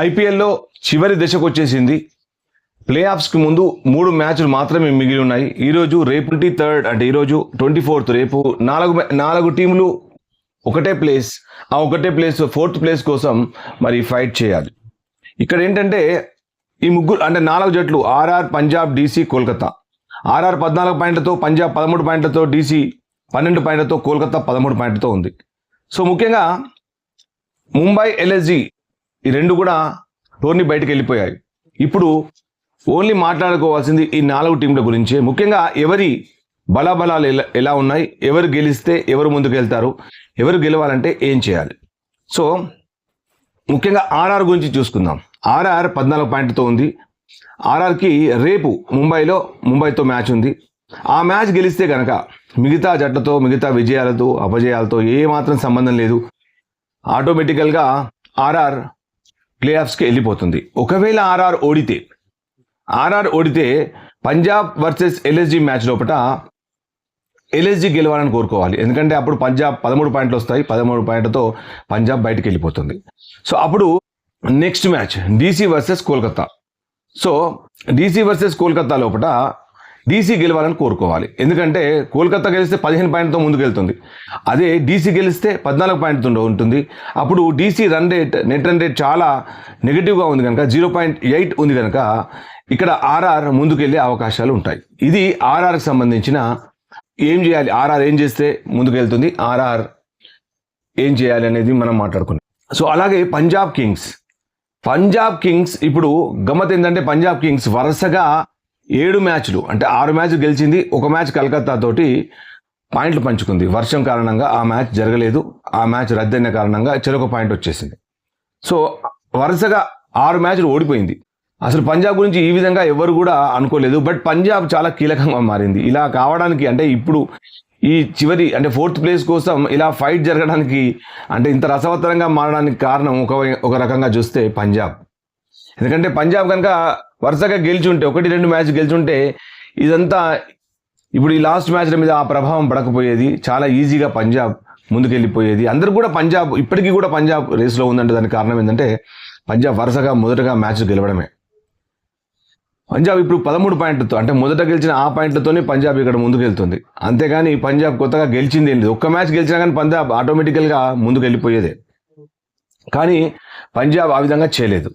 ఐపీఎల్లో చివరి దశకు వచ్చేసింది. ప్లే ఆఫ్స్కి ముందు 3 మ్యాచ్లు మాత్రమే మిగిలి ఉన్నాయి. ఈరోజు రేపు 23rd అంటే ఈరోజు 24th రేపు 4 టీంలు ఒకటే ప్లేస్, ఆ ఒకటే ప్లేస్ 4th ప్లేస్ కోసం మరి ఫైట్ చేయాలి. ఇక్కడ ఏంటంటే ఈ ముగ్గురు అంటే 4 జట్లు RR, Punjab, DC, Kolkata. RR 14 పాయింట్లతో, పంజాబ్ 13 పాయింట్లతో, డీసీ 12 పాయింట్లతో, కోల్కతా 13 పాయింట్లతో ఉంది. సో ముఖ్యంగా ముంబై, ఎల్ఎస్జీ ఈ రెండు కూడా టోర్నీ బయటకు వెళ్ళిపోయాయి. ఇప్పుడు ఓన్లీ మాట్లాడుకోవాల్సింది ఈ 4 టీంల గురించే. ముఖ్యంగా ఎవరి బలాబలాలు ఎలా ఉన్నాయి, ఎవరు గెలిస్తే ఎవరు ముందుకు వెళ్తారు, ఎవరు గెలవాలంటే ఏం చేయాలి. సో ముఖ్యంగా ఆర్ఆర్ గురించి చూసుకుందాం. ఆర్ఆర్ 14 పాయింట్లతో ఉంది. ఆర్ఆర్కి రేపు ముంబైతో మ్యాచ్ ఉంది. ఆ మ్యాచ్ గెలిస్తే కనుక మిగతా జట్లతో, మిగతా విజయాలతో, అపజయాలతో ఏమాత్రం సంబంధం లేదు. ఆటోమేటికల్గా ఆర్ఆర్ ప్లే ఆఫ్స్కి వెళ్ళిపోతుంది. ఒకవేళ ఆర్ఆర్ ఓడితే పంజాబ్ వర్సెస్ ఎల్ఎస్జీ మ్యాచ్ లోపల ఎల్ఎస్జీ గెలవాలని కోరుకోవాలి. ఎందుకంటే అప్పుడు పంజాబ్ 13 పాయింట్లు వస్తాయి. 13 పాయింట్లతో పంజాబ్ బయటకు వెళ్ళిపోతుంది. సో అప్పుడు next match DC versus Kolkata. So DC versus Kolkata లోపల డీసీ గెలవాలని కోరుకోవాలి. ఎందుకంటే కోల్కతా గెలిస్తే 15 పాయింట్తో ముందుకు వెళ్తుంది. అదే డీసీ గెలిస్తే 14 పాయింట్తో ఉంటుంది. అప్పుడు డీసీ నెట్ రన్ రేట్ చాలా నెగిటివ్గా ఉంది కనుక 0.8 ఉంది కనుక ఇక్కడ ఆర్ఆర్ ముందుకెళ్ళే అవకాశాలు ఉంటాయి. ఇది ఆర్ఆర్కి సంబంధించిన ఏం చేయాలి, ఆర్ఆర్ ఏం చేస్తే ముందుకు వెళ్తుంది, ఆర్ఆర్ ఏం చేయాలి అనేది మనం మాట్లాడుకున్నాం. సో అలాగే పంజాబ్ కింగ్స్ ఇప్పుడు గమ్మత్ ఏంటంటే పంజాబ్ కింగ్స్ వరుసగా 7 మ్యాచ్లు అంటే 6 మ్యాచ్లు గెలిచింది. ఒక మ్యాచ్ కలకత్తా తోటి పాయింట్లు పంచుకుంది. వర్షం కారణంగా ఆ మ్యాచ్ జరగలేదు. ఆ మ్యాచ్ రద్దయిన కారణంగా చెరొక పాయింట్ వచ్చేసింది. సో వరుసగా 6 మ్యాచ్లు ఓడిపోయింది. అసలు పంజాబ్ గురించి ఈ విధంగా ఎవరు కూడా అనుకోలేదు. బట్ పంజాబ్ చాలా కీలకంగా మారింది. ఇలా కావడానికి అంటే ఇప్పుడు ఈ చివరి అంటే 4th ప్లేస్ కోసం ఇలా ఫైట్ జరగడానికి అంటే ఇంత రసవత్తరంగా మారడానికి కారణం ఒక రకంగా చూస్తే పంజాబ్. ఎందుకంటే పంజాబ్ కనుక వరుసగా గెలిచుంటే 1-2 మ్యాచ్ గెలిచుంటే ఇదంతా ఇప్పుడు ఈ లాస్ట్ మ్యాచ్ల మీద ఆ ప్రభావం పడకపోయేది. చాలా ఈజీగా పంజాబ్ ముందుకెళ్ళిపోయేది. అందరూ కూడా పంజాబ్ ఇప్పటికీ కూడా పంజాబ్ రేస్లో ఉందంటే దానికి కారణం ఏంటంటే పంజాబ్ వరుసగా మొదటగా మ్యాచ్ గెలవడమే. పంజాబ్ ఇప్పుడు 13 పాయింట్లతో అంటే మొదట గెలిచిన ఆ పాయింట్లతోనే పంజాబ్ ఇక్కడ ముందుకు వెళ్తుంది. అంతేగాని పంజాబ్ కొత్తగా గెలిచింది ఏం లేదు. ఒక్క మ్యాచ్ గెలిచినా కానీ పంజాబ్ ఆటోమేటికల్గా ముందుకు వెళ్ళిపోయేదే. కానీ పంజాబ్ ఆ విధంగా చేయలేదు.